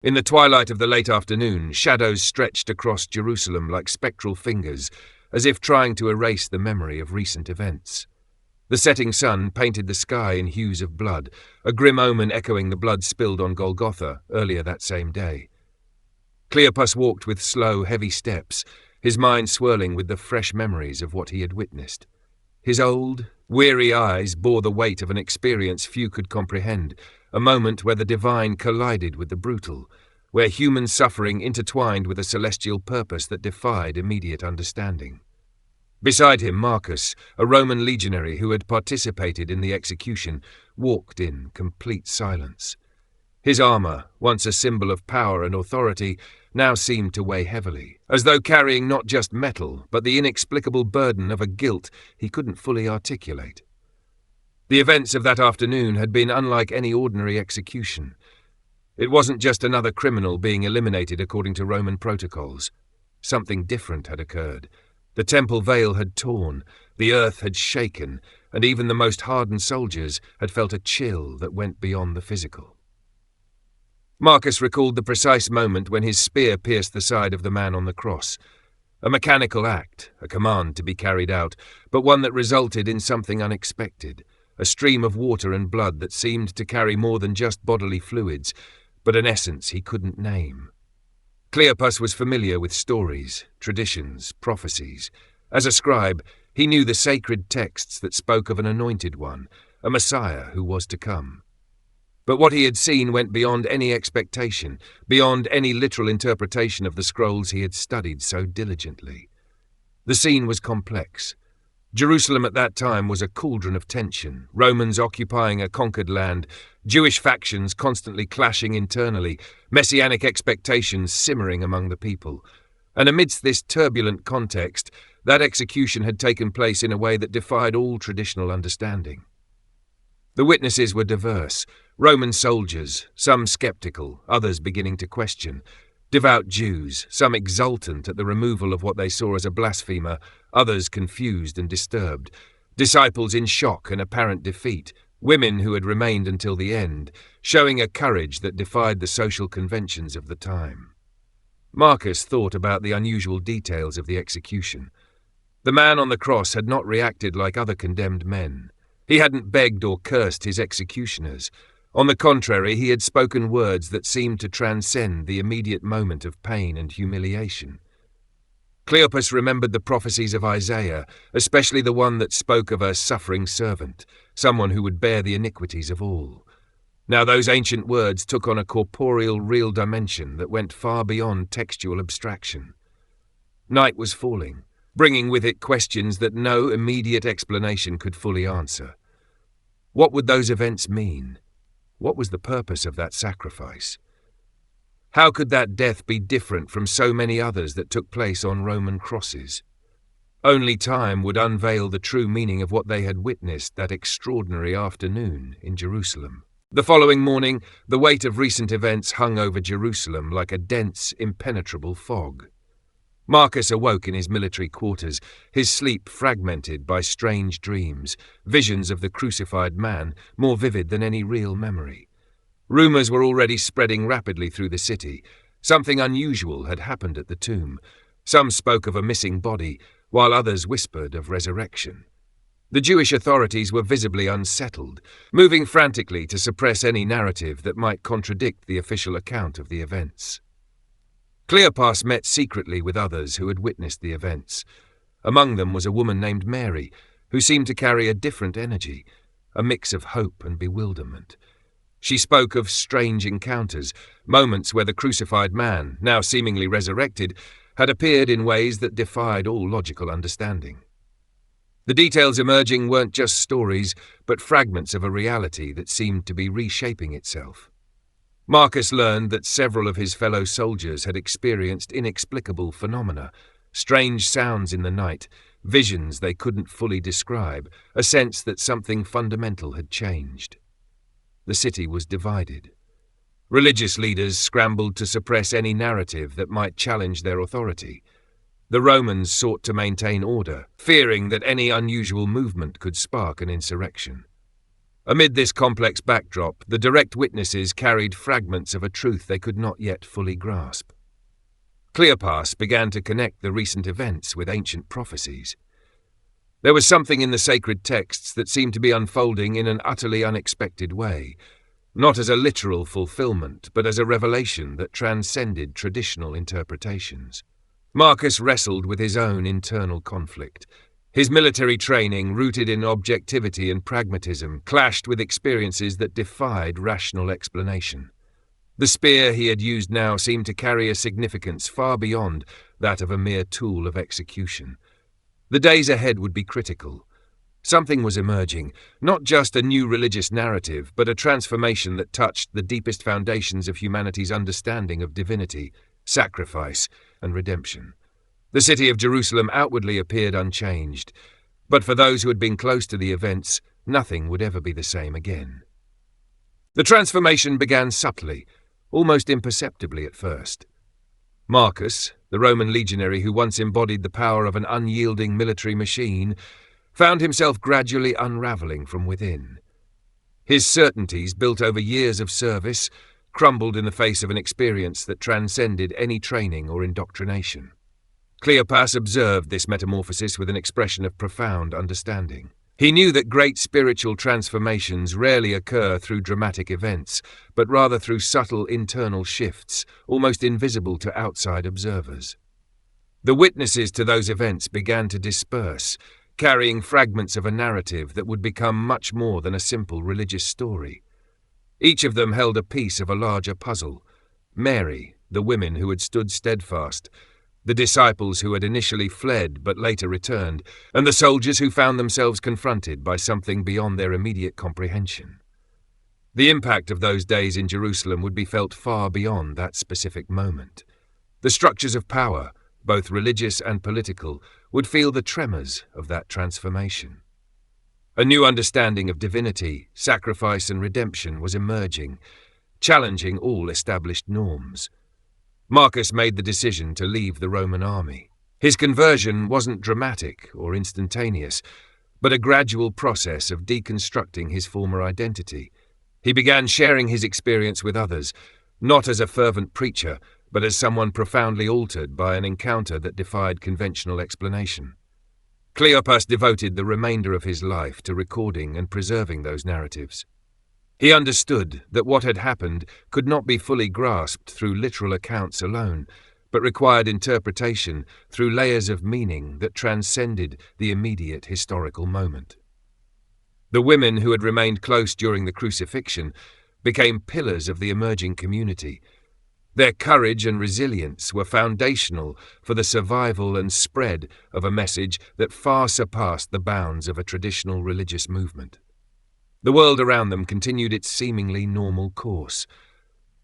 In the twilight of the late afternoon, shadows stretched across Jerusalem like spectral fingers, as if trying to erase the memory of recent events. The setting sun painted the sky in hues of blood, a grim omen echoing the blood spilled on Golgotha earlier that same day. Cleopas walked with slow, heavy steps, his mind swirling with the fresh memories of what he had witnessed. His old, weary eyes bore the weight of an experience few could comprehend, a moment where the divine collided with the brutal, where human suffering intertwined with a celestial purpose that defied immediate understanding. Beside him, Marcus, a Roman legionary who had participated in the execution, walked in complete silence. His armor, once a symbol of power and authority, now seemed to weigh heavily, as though carrying not just metal, but the inexplicable burden of a guilt he couldn't fully articulate. The events of that afternoon had been unlike any ordinary execution. It wasn't just another criminal being eliminated according to Roman protocols. Something different had occurred. The temple veil had torn, the earth had shaken, and even the most hardened soldiers had felt a chill that went beyond the physical. Marcus recalled the precise moment when his spear pierced the side of the man on the cross. A mechanical act, a command to be carried out, but one that resulted in something unexpected, a stream of water and blood that seemed to carry more than just bodily fluids, but an essence he couldn't name. Cleopas was familiar with stories, traditions, prophecies. As a scribe, he knew the sacred texts that spoke of an anointed one, a Messiah who was to come. But what he had seen went beyond any expectation, beyond any literal interpretation of the scrolls he had studied so diligently. The scene was complex. Jerusalem at that time was a cauldron of tension, Romans occupying a conquered land, Jewish factions constantly clashing internally, messianic expectations simmering among the people. And amidst this turbulent context, that execution had taken place in a way that defied all traditional understanding. The witnesses were diverse. Roman soldiers, some skeptical, others beginning to question. Devout Jews, some exultant at the removal of what they saw as a blasphemer, others confused and disturbed. Disciples in shock and apparent defeat. Women who had remained until the end, showing a courage that defied the social conventions of the time. Marcus thought about the unusual details of the execution. The man on the cross had not reacted like other condemned men. He hadn't begged or cursed his executioners. On the contrary, he had spoken words that seemed to transcend the immediate moment of pain and humiliation. Cleopas remembered the prophecies of Isaiah, especially the one that spoke of a suffering servant, someone who would bear the iniquities of all. Now those ancient words took on a corporeal, real dimension that went far beyond textual abstraction. Night was falling, bringing with it questions that no immediate explanation could fully answer. What would those events mean? What was the purpose of that sacrifice? How could that death be different from so many others that took place on Roman crosses? Only time would unveil the true meaning of what they had witnessed that extraordinary afternoon in Jerusalem. The following morning, the weight of recent events hung over Jerusalem like a dense, impenetrable fog. Marcus awoke in his military quarters, his sleep fragmented by strange dreams, visions of the crucified man, more vivid than any real memory. Rumors were already spreading rapidly through the city. Something unusual had happened at the tomb. Some spoke of a missing body, while others whispered of resurrection. The Jewish authorities were visibly unsettled, moving frantically to suppress any narrative that might contradict the official account of the events. Cleopas met secretly with others who had witnessed the events. Among them was a woman named Mary, who seemed to carry a different energy, a mix of hope and bewilderment. She spoke of strange encounters, moments where the crucified man, now seemingly resurrected, had appeared in ways that defied all logical understanding. The details emerging weren't just stories, but fragments of a reality that seemed to be reshaping itself. Marcus learned that several of his fellow soldiers had experienced inexplicable phenomena, strange sounds in the night, visions they couldn't fully describe, a sense that something fundamental had changed. The city was divided. Religious leaders scrambled to suppress any narrative that might challenge their authority. The Romans sought to maintain order, fearing that any unusual movement could spark an insurrection. Amid this complex backdrop, the direct witnesses carried fragments of a truth they could not yet fully grasp. Cleopas began to connect the recent events with ancient prophecies. There was something in the sacred texts that seemed to be unfolding in an utterly unexpected way, not as a literal fulfillment, but as a revelation that transcended traditional interpretations. Marcus wrestled with his own internal conflict. His military training, rooted in objectivity and pragmatism, clashed with experiences that defied rational explanation. The spear he had used now seemed to carry a significance far beyond that of a mere tool of execution. The days ahead would be critical. Something was emerging, not just a new religious narrative, but a transformation that touched the deepest foundations of humanity's understanding of divinity, sacrifice, and redemption. The city of Jerusalem outwardly appeared unchanged, but for those who had been close to the events, nothing would ever be the same again. The transformation began subtly, almost imperceptibly at first. Marcus, the Roman legionary who once embodied the power of an unyielding military machine, found himself gradually unraveling from within. His certainties, built over years of service, crumbled in the face of an experience that transcended any training or indoctrination. Cleopas observed this metamorphosis with an expression of profound understanding. He knew that great spiritual transformations rarely occur through dramatic events, but rather through subtle internal shifts, almost invisible to outside observers. The witnesses to those events began to disperse, carrying fragments of a narrative that would become much more than a simple religious story. Each of them held a piece of a larger puzzle. Mary, the women who had stood steadfast, the disciples who had initially fled but later returned, and the soldiers who found themselves confronted by something beyond their immediate comprehension. The impact of those days in Jerusalem would be felt far beyond that specific moment. The structures of power, both religious and political, would feel the tremors of that transformation. A new understanding of divinity, sacrifice, and redemption was emerging, challenging all established norms. Marcus made the decision to leave the Roman army. His conversion wasn't dramatic or instantaneous, but a gradual process of deconstructing his former identity. He began sharing his experience with others, not as a fervent preacher, but as someone profoundly altered by an encounter that defied conventional explanation. Cleopas devoted the remainder of his life to recording and preserving those narratives. He understood that what had happened could not be fully grasped through literal accounts alone, but required interpretation through layers of meaning that transcended the immediate historical moment. The women who had remained close during the crucifixion became pillars of the emerging community. Their courage and resilience were foundational for the survival and spread of a message that far surpassed the bounds of a traditional religious movement. The world around them continued its seemingly normal course.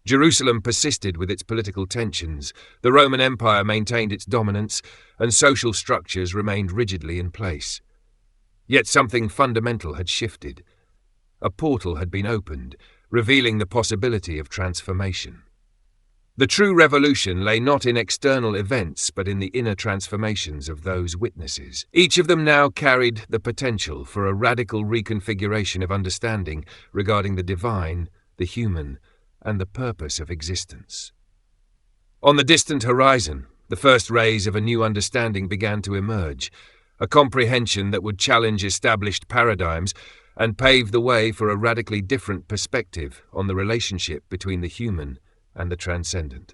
Jerusalem persisted with its political tensions, the Roman Empire maintained its dominance, and social structures remained rigidly in place. Yet something fundamental had shifted. A portal had been opened, revealing the possibility of transformation. The true revolution lay not in external events, but in the inner transformations of those witnesses. Each of them now carried the potential for a radical reconfiguration of understanding regarding the divine, the human, and the purpose of existence. On the distant horizon, the first rays of a new understanding began to emerge, a comprehension that would challenge established paradigms and pave the way for a radically different perspective on the relationship between the human and the transcendent.